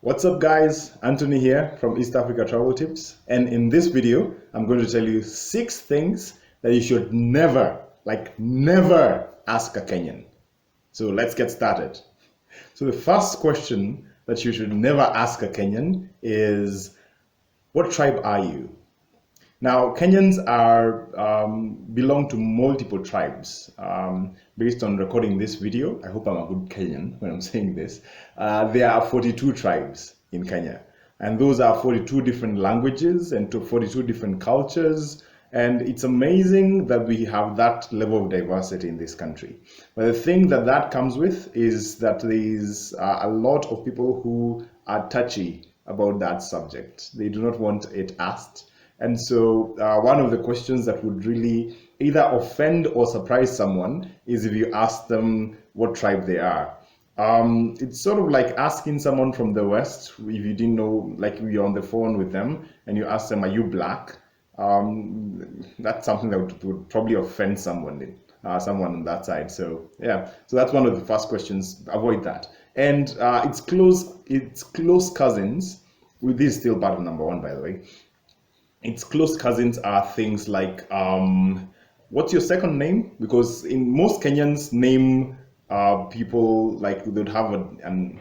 What's up guys, Anthony here from East Africa Travel Tips, and in this video I'm going to tell you 6 things that you should never, never ask a Kenyan. So let's get started. So the first question that you should never ask a Kenyan is, what tribe are you? Now, Kenyans are belong to multiple tribes. Based on recording this video, I hope I'm a good Kenyan when I'm saying this. There are 42 tribes in Kenya, and those are 42 different languages and 42 different cultures. And it's amazing that we have that level of diversity in this country. But the thing that comes with is that there is a lot of people who are touchy about that subject. They do not want it asked. And so, one of the questions that would really either offend or surprise someone is if you ask them what tribe they are. It's sort of like asking someone from the West, if you didn't know, like you're on the phone with them and you ask them, "Are you black?" That's something that would probably offend someone on that side. So yeah, so that's one of the first questions. Avoid that. And it's close cousins. This is still part of number one, by the way. Its close cousins are things like, what's your second name? Because in most Kenyans name people like they'd have an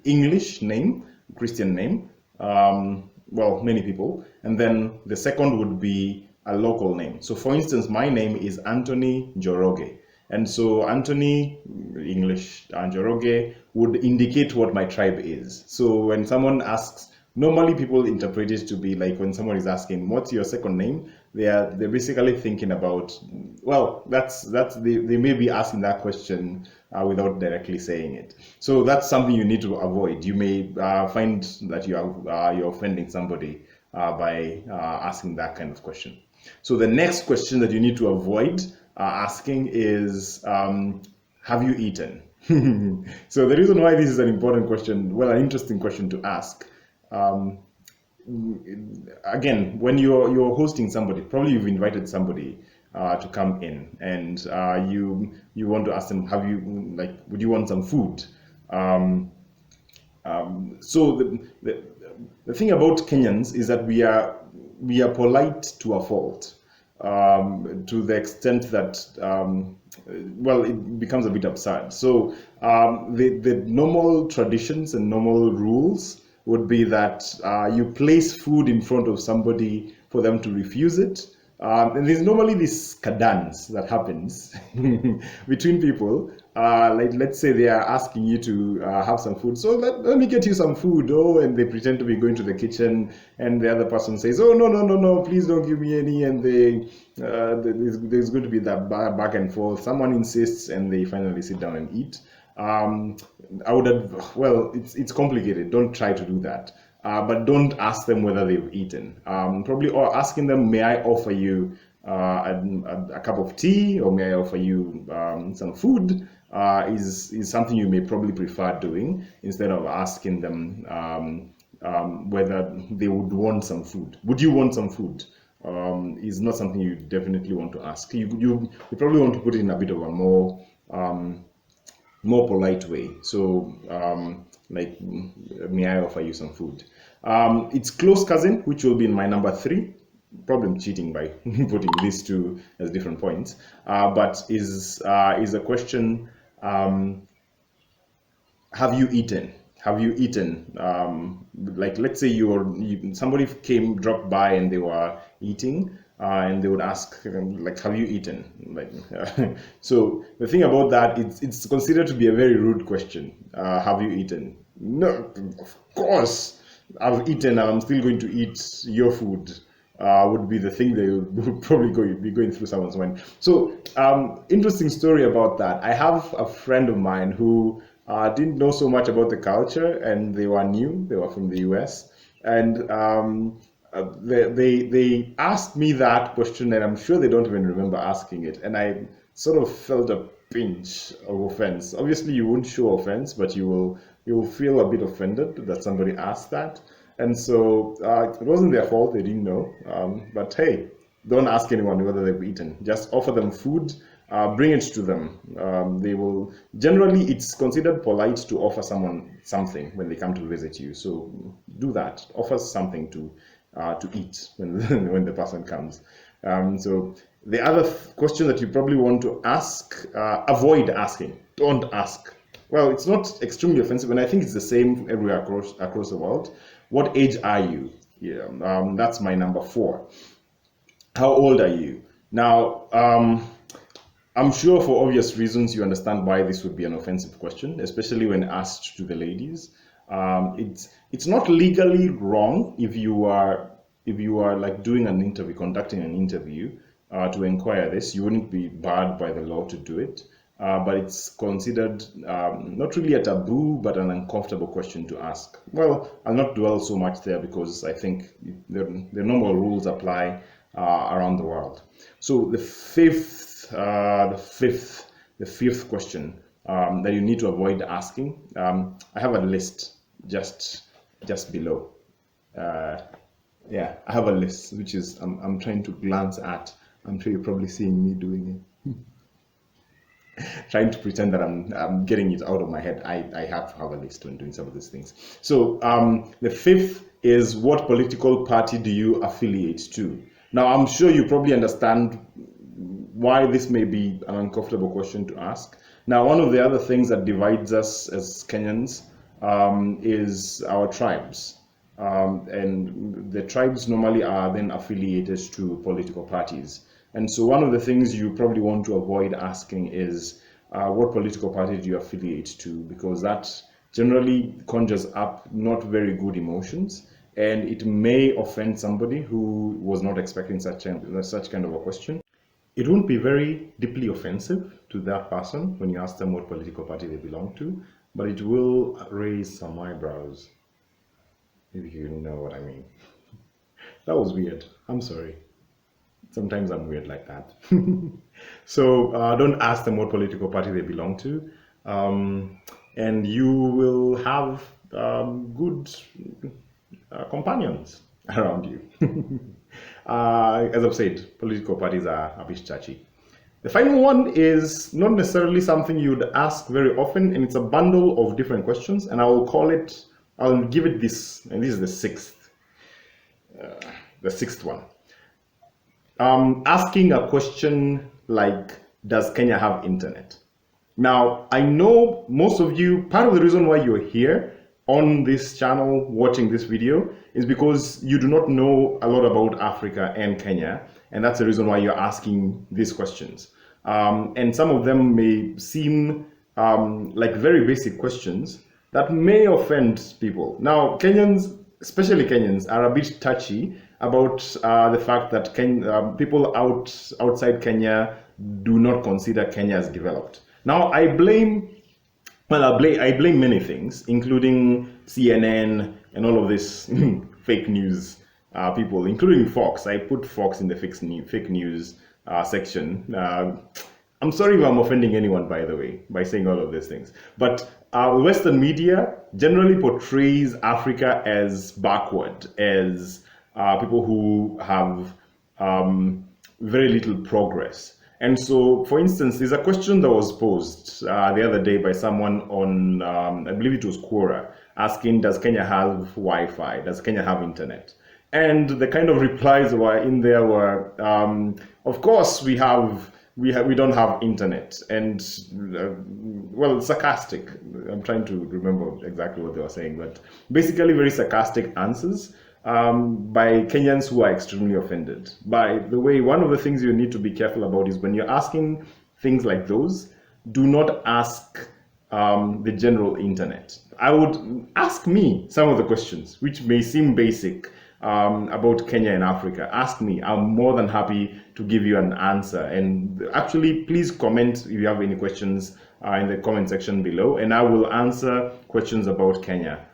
English name, Christian name. Well, many people, and then the second would be a local name. So, for instance, my name is Anthony Njoroge, and so Anthony, English, Njoroge would indicate what my tribe is. So when someone asks, normally people interpret it to be like when someone is asking, "What's your second name?" They're basically thinking about, well, they may be asking that question without directly saying it. So that's something you need to avoid. You may find that you're offending somebody by asking that kind of question. So the next question that you need to avoid asking is, "Have you eaten?" So the reason why this is an important question, well, an interesting question to ask. Um, Again, when you're hosting somebody, probably you've invited somebody to come in, and you want to ask them, would you want some food? Um, so the thing about Kenyans is that we are polite to a fault, to the extent that well, it becomes a bit absurd. So the normal traditions and normal rules would be that you place food in front of somebody for them to refuse it. And there's normally this cadence that happens between people. Like, let's say they are asking you to have some food. So let me get you some food. Oh, and they pretend to be going to the kitchen, and the other person says, "Oh, no, no, no, no, please don't give me any." And there's going to be that back and forth. Someone insists, and they finally sit down and eat. Um, I would have, well, it's complicated. Don't try to do that. But don't ask them whether they've eaten. Probably, or asking them, "May I offer you a cup of tea, or may I offer you some food?" Is something you may probably prefer doing instead of asking them whether they would want some food. Would you want some food? Is not something you definitely want to ask. You probably want to put it in a bit of a more polite way. So, like, "May I offer you some food?" It's close cousin, which will be in my number three. Probably I'm cheating by putting these two as different points. But is a question, have you eaten? Have you eaten? Like, let's say somebody dropped by and they were eating, and they would ask, like, "Have you eaten?" Like, so the thing about that, it's considered to be a very rude question. Have you eaten? No, of course I've eaten, and I'm still going to eat your food. Would be the thing they would probably be going through someone's mind. So, interesting story about that. I have a friend of mine who didn't know so much about the culture, and they were new. They were from the US, and they asked me that question, and I'm sure they don't even remember asking it. And I sort of felt a pinch of offense. Obviously, you won't show offense, but you will feel a bit offended that somebody asked that. And so it wasn't their fault, they didn't know. But hey, don't ask anyone whether they've eaten. Just offer them food, bring it to them. They will generally, it's considered polite to offer someone something when they come to visit you. So do that. Offer something to eat when when the person comes. So the other question that you probably want to ask, avoid asking. Don't ask. Well, it's not extremely offensive, and I think it's the same everywhere across the world. What age are you? Yeah, that's my number 4. How old are you? Now, I'm sure for obvious reasons you understand why this would be an offensive question, especially when asked to the ladies. It's not legally wrong if you are like doing an interview, conducting an interview to inquire this. You wouldn't be barred by the law to do it, but it's considered not really a taboo, but an uncomfortable question to ask. Well, I'll not dwell so much there because I think the normal rules apply around the world. So the fifth question that you need to avoid asking. I have a list just below. Yeah, I have a list which is I'm trying to glance at. I'm sure you're probably seeing me doing it. Trying to pretend that I'm getting it out of my head. I have to have a list when doing some of these things. So the 5th is, what political party do you affiliate to? Now, I'm sure you probably understand why this may be an uncomfortable question to ask. Now, one of the other things that divides us as Kenyans is our tribes. And the tribes normally are then affiliated to political parties. And so one of the things you probably want to avoid asking is, what political party do you affiliate to? Because that generally conjures up not very good emotions, and it may offend somebody who was not expecting such kind of a question. It won't be very deeply offensive to that person when you ask them what political party they belong to, but it will raise some eyebrows, if you know what I mean. That was weird. I'm sorry. Sometimes I'm weird like that. So don't ask them what political party they belong to, and you will have good companions around you. As I've said, political parties are a bit touchy. The final one is not necessarily something you'd ask very often, and it's a bundle of different questions, and I'll give it this, and this is the sixth one. Asking a question like, does Kenya have internet? Now, I know most of you, part of the reason why you're here on this channel watching this video is because you do not know a lot about Africa and Kenya, and that's the reason why you're asking these questions. And some of them may seem like very basic questions that may offend people. Now, Kenyans, especially Kenyans, are a bit touchy about the fact that people outside Kenya do not consider Kenya as developed. Now, I blame many things, including CNN and all of this fake news people, including Fox. I put Fox in the fake news section. I'm sorry if I'm offending anyone, by the way, by saying all of these things. But Western media generally portrays Africa as backward, as people who have very little progress. And so, for instance, there's a question that was posed the other day by someone on, I believe it was Quora, asking, does Kenya have Wi-Fi? Does Kenya have internet? And the kind of replies were in there were, of course we don't have internet, and well, sarcastic. I'm trying to remember exactly what they were saying, but basically very sarcastic answers by Kenyans who are extremely offended. By the way, one of the things you need to be careful about is when you're asking things like those, do not ask the general internet. I would ask me some of the questions, which may seem basic, about Kenya and Africa. Ask me. I'm more than happy to give you an answer. And actually, please comment if you have any questions in the comment section below, and I will answer questions about Kenya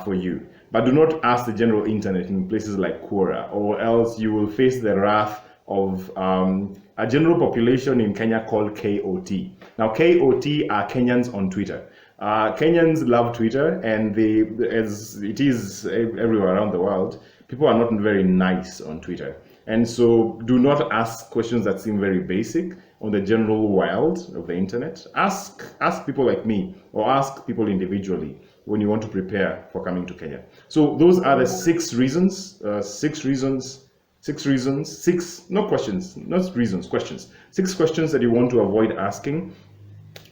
for you. But do not ask the general internet in places like Quora, or else you will face the wrath of a general population in Kenya called KOT. Now, KOT are Kenyans on Twitter. Kenyans love Twitter, and as it is everywhere around the world, people are not very nice on Twitter. And so do not ask questions that seem very basic, on the general world of the internet, ask people like me, or ask people individually when you want to prepare for coming to Kenya. So those are the 6 reasons, 6 reasons, 6 reasons, 6, not questions, not reasons, questions. 6 questions that you want to avoid asking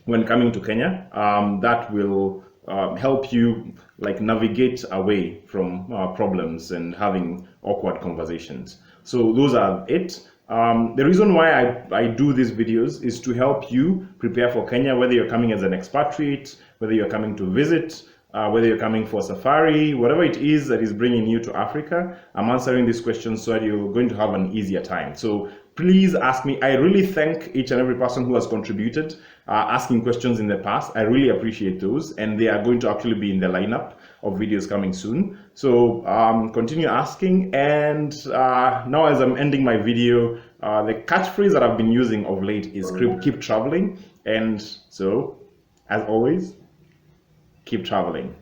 when coming to Kenya, that will help you like navigate away from problems and having awkward conversations. So those are it. The reason why I do these videos is to help you prepare for Kenya, whether you're coming as an expatriate, whether you're coming to visit, whether you're coming for safari, whatever it is that is bringing you to Africa. I'm answering these questions so that you're going to have an easier time. So please ask me. I really thank each and every person who has contributed, asking questions in the past. I really appreciate those, and they are going to actually be in the lineup of videos coming soon. So continue asking. And now as I'm ending my video, the catchphrase that I've been using of late is keep traveling. And so, as always, keep traveling.